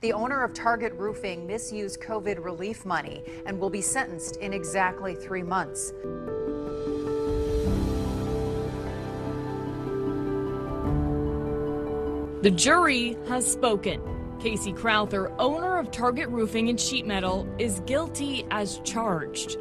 The owner of Target Roofing misused COVID relief money and will be sentenced in exactly 3 months. The jury has spoken. Casey Crowther, owner of Target Roofing and Sheet Metal, is guilty as charged.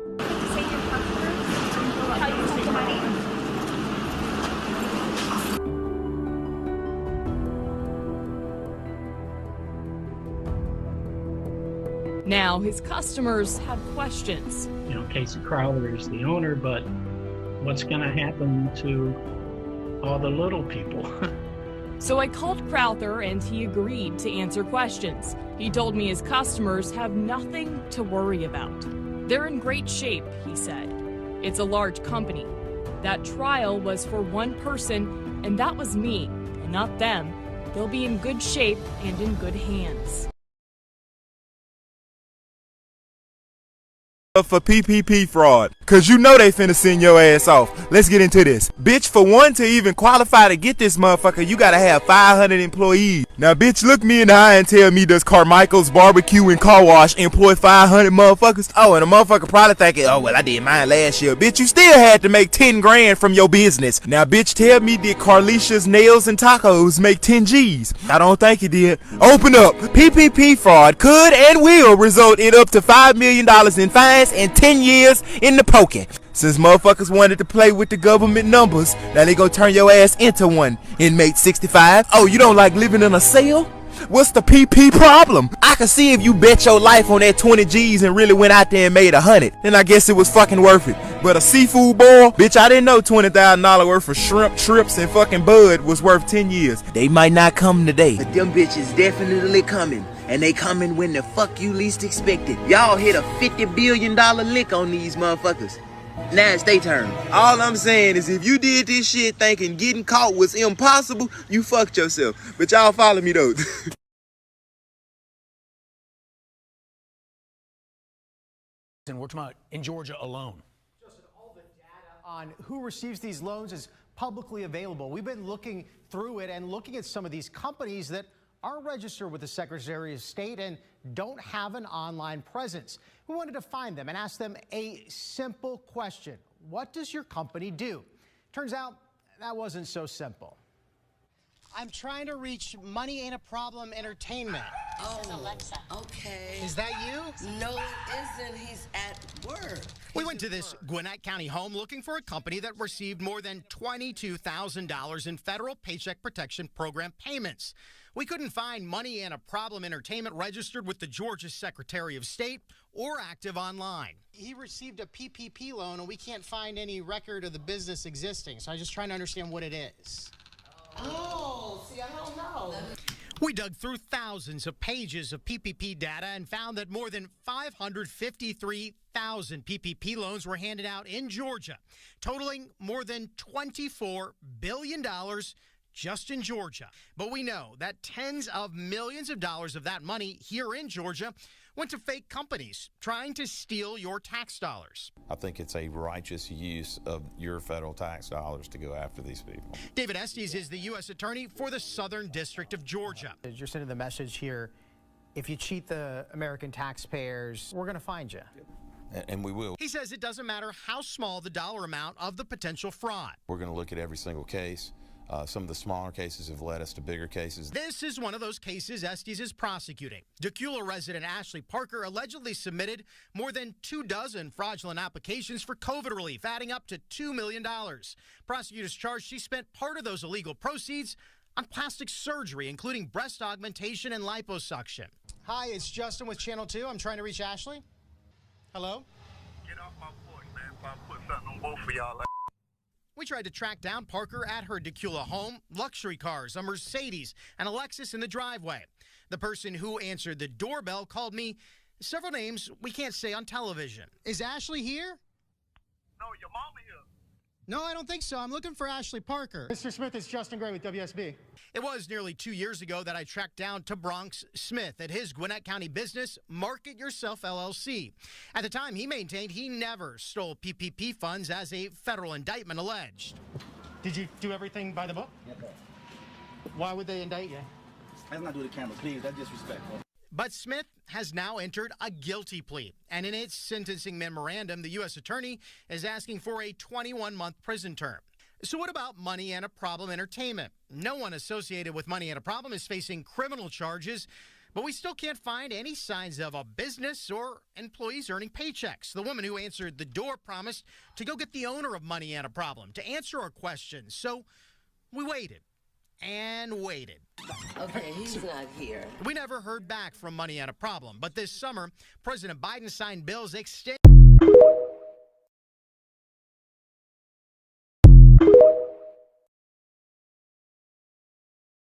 Now his customers have questions. You know, Casey Crowther is the owner, but what's going to happen to all the little people? So I called Crowther and he agreed to answer questions. He told me his customers have nothing to worry about. They're in great shape, he said. It's a large company. That trial was for one person, and that was me, and not them. They'll be in good shape and in good hands. For PPP fraud, cause you know they finna send your ass off. Let's get into this. Bitch, for one to even qualify to get this motherfucker, you gotta have 500 employees. Now bitch, look me in the eye and tell me, does Carmichael's Barbecue and Car Wash employ 500 motherfuckers? Oh, and a motherfucker probably thinking, oh well, I did mine last year. Bitch, you still had to make 10 grand from your business. Now bitch, tell me, did Carlicia's Nails and Tacos make 10 G's? I don't think it did. Open up. PPP fraud could and will result in up to $5 million in fines and 10 years in the poking. Since motherfuckers wanted to play with the government numbers, now they gonna turn your ass into one. Inmate 65. Oh, you don't like living in a cell? What's the PP problem? I can see if you bet your life on that 20 G's and really went out there and made 100. Then I guess it was fucking worth it. But a seafood boil? Bitch, I didn't know $20,000 worth of shrimp, trips, and fucking bud was worth 10 years. They might not come today, but them bitches definitely coming. And they coming when the fuck you least expect it. Y'all hit a $50 billion lick on these motherfuckers. Now it's their turn. All I'm saying is if you did this shit thinking getting caught was impossible, you fucked yourself. But y'all follow me though. And we're talking about in Georgia alone. Justin, all the data on who receives these loans is publicly available. We've been looking through it and looking at some of these companies that are registered with the Secretary of State and don't have an online presence. We wanted to find them and ask them a simple question. What does your company do? Turns out that wasn't so simple. I'm trying to reach Money Ain't a Problem Entertainment. Oh, Alexa. Okay. Is that you? No, it isn't. He's at work. We went to this Gwinnett County home looking for a company that received more than $22,000 in federal Paycheck Protection Program payments. We couldn't find Money and a Problem Entertainment registered with the Georgia Secretary of State or active online. He received a PPP loan, and we can't find any record of the business existing. So I'm just trying to understand what it is. Oh, see, I don't know. We dug through thousands of pages of PPP data and found that more than 553,000 PPP loans were handed out in Georgia, totaling more than $24 billion just in Georgia. But we know that tens of millions of dollars of that money here in Georgia went to fake companies trying to steal your tax dollars. I think it's a righteous use of your federal tax dollars to go after these people. David Estes is the U.S. Attorney for the Southern District of Georgia. You're sending the message here, if you cheat the American taxpayers, we're going to find you. And we will. He says it doesn't matter how small the dollar amount of the potential fraud. We're going to look at every single case. Some of the smaller cases have led us to bigger cases. This is one of those cases Estes is prosecuting. Decula resident Ashley Parker allegedly submitted more than 24 fraudulent applications for COVID relief, adding up to $2 million. Prosecutors charged she spent part of those illegal proceeds on plastic surgery, including breast augmentation and liposuction. Hi, it's Justin with Channel 2. I'm trying to reach Ashley. Hello? Get off my porch, man, if I put something on both of y'all. We tried to track down Parker at her Decula home, luxury cars, a Mercedes, and a Lexus in the driveway. The person who answered the doorbell called me several names we can't say on television. Is Ashley here? No, your mama here. No, I don't think so. I'm looking for Ashley Parker. Mr. Smith, it's Justin Gray with WSB. It was nearly 2 years ago that I tracked down to Bronx Smith at his Gwinnett County business, Market Yourself LLC. At the time, he maintained he never stole PPP funds as a federal indictment alleged. Did you do everything by the book? Yes, sir. Why would they indict you? Let's not do the camera, please. That's disrespectful. But Smith has now entered a guilty plea, and in its sentencing memorandum, the U.S. attorney is asking for a 21-month prison term. So what about Money and a Problem Entertainment? No one associated with Money and a Problem is facing criminal charges, but we still can't find any signs of a business or employees earning paychecks. The woman who answered the door promised to go get the owner of Money and a Problem to answer our questions. So we waited and waited. Okay, he's not here. We never heard back from Money and a Problem, but this summer, President Biden signed bills extending.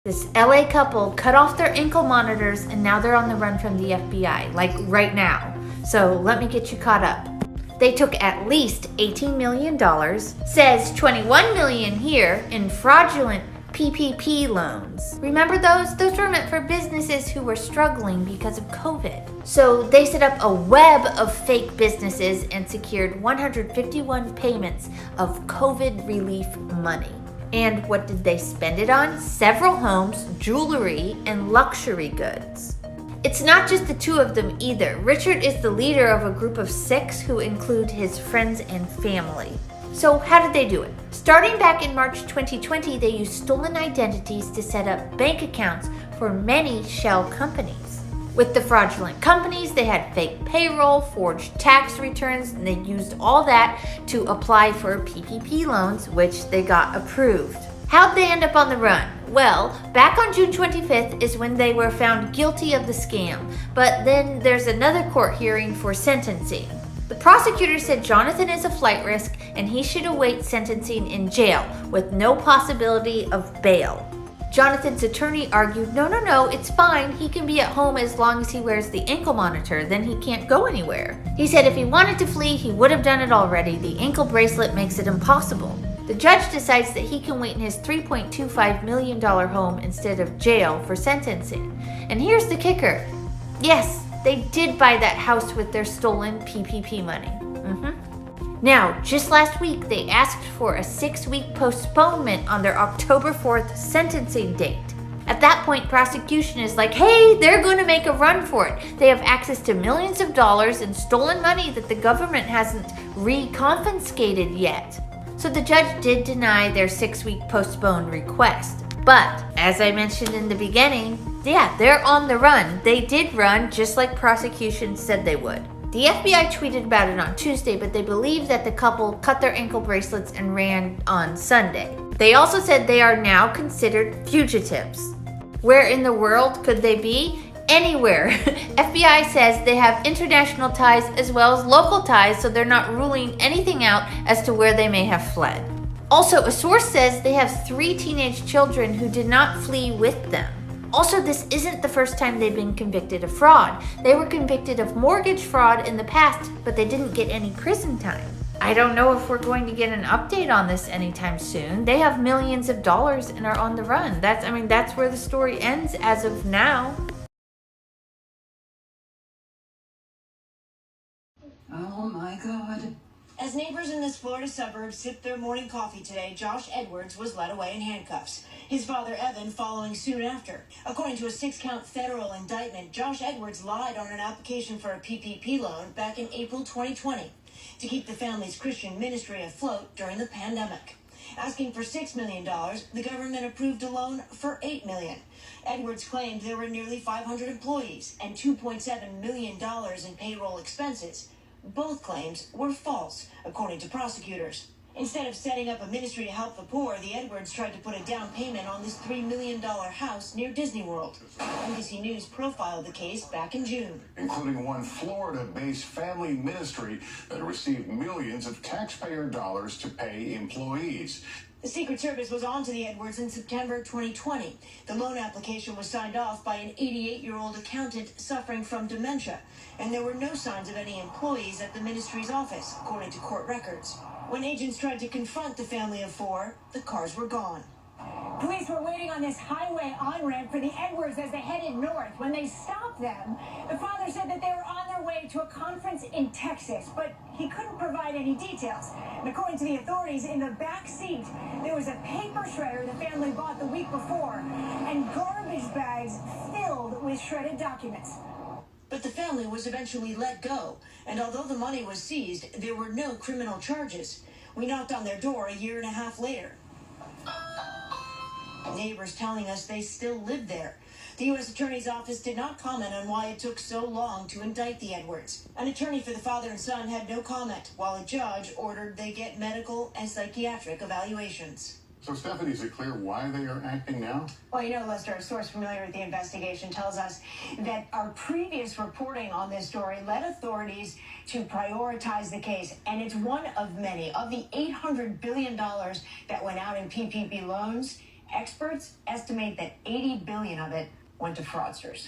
This LA couple cut off their ankle monitors and now they're on the run from the FBI, like right now. So let me get you caught up. They took at least $18 million, says $21 million here in fraudulent PPP loans. Remember those? Those were meant for businesses who were struggling because of COVID. So they set up a web of fake businesses and secured 151 payments of COVID relief money. And what did they spend it on? Several homes, jewelry, and luxury goods. It's not just the two of them either. Richard is the leader of a group of 6 who include his friends and family. So how did they do it? Starting back in March 2020, they used stolen identities to set up bank accounts for many shell companies. With the fraudulent companies, they had fake payroll, forged tax returns, and they used all that to apply for PPP loans, which they got approved. How'd they end up on the run? Well, back on June 25th is when they were found guilty of the scam, but then there's another court hearing for sentencing. The prosecutor said Jonathan is a flight risk and he should await sentencing in jail with no possibility of bail. Jonathan's attorney argued, no, it's fine. He can be at home as long as he wears the ankle monitor, then he can't go anywhere. He said if he wanted to flee, he would have done it already. The ankle bracelet makes it impossible. The judge decides that he can wait in his $3.25 million home instead of jail for sentencing. And here's the kicker. Yes, they did buy that house with their stolen PPP money. Now, just last week, they asked for a 6-week postponement on their October 4th sentencing date. At that point, prosecution is like, hey, they're going to make a run for it. They have access to millions of dollars in stolen money that the government hasn't reconfiscated yet. So the judge did deny their 6-week postponed request. But, as I mentioned in the beginning, yeah, they're on the run. They did run just like prosecution said they would. The FBI tweeted about it on Tuesday, but they believe that the couple cut their ankle bracelets and ran on Sunday. They also said they are now considered fugitives. Where in the world could they be? Anywhere. FBI says they have international ties as well as local ties, so they're not ruling anything out as to where they may have fled. Also, a source says they have 3 teenage children who did not flee with them. Also, this isn't the first time they've been convicted of fraud. They were convicted of mortgage fraud in the past, but they didn't get any prison time. I don't know if we're going to get an update on this anytime soon. They have millions of dollars and are on the run. That's where the story ends as of now. Oh my God. As neighbors in this Florida suburb sipped their morning coffee today, Josh Edwards was led away in handcuffs. His father, Evan, following soon after. According to a 6-count federal indictment, Josh Edwards lied on an application for a PPP loan back in April 2020 to keep the family's Christian ministry afloat during the pandemic. Asking for $6 million, the government approved a loan for $8 million. Edwards claimed there were nearly 500 employees and $2.7 million in payroll expenses. Both claims were false, according to prosecutors. Instead of setting up a ministry to help the poor, the Edwards tried to put a down payment on this $3 million house near Disney World. NBC News profiled the case back in June. Including one Florida-based family ministry that received millions of taxpayer dollars to pay employees. The Secret Service was on to the Edwards in September 2020. The loan application was signed off by an 88-year-old accountant suffering from dementia, and there were no signs of any employees at the ministry's office, according to court records. When agents tried to confront the family of 4, the cars were gone. Police were waiting on this highway on-ramp for the Edwards as they headed north. When they stopped them, the father said that they were on their way to a conference in Texas, but he couldn't provide any details. And according to the authorities, in the back seat, there was a paper shredder the family bought the week before and garbage bags filled with shredded documents. But the family was eventually let go, and although the money was seized, there were no criminal charges. We knocked on their door a year and a half later. Neighbors telling us they still live there. The U.S. Attorney's Office did not comment on why it took so long to indict the Edwards. An attorney for the father and son had no comment, while a judge ordered they get medical and psychiatric evaluations. So, Stephanie, is it clear why they are acting now? Well, you know, Lester, a source familiar with the investigation tells us that our previous reporting on this story led authorities to prioritize the case, and it's one of many. Of the $800 billion that went out in PPP loans, experts estimate that $80 billion of it went to fraudsters.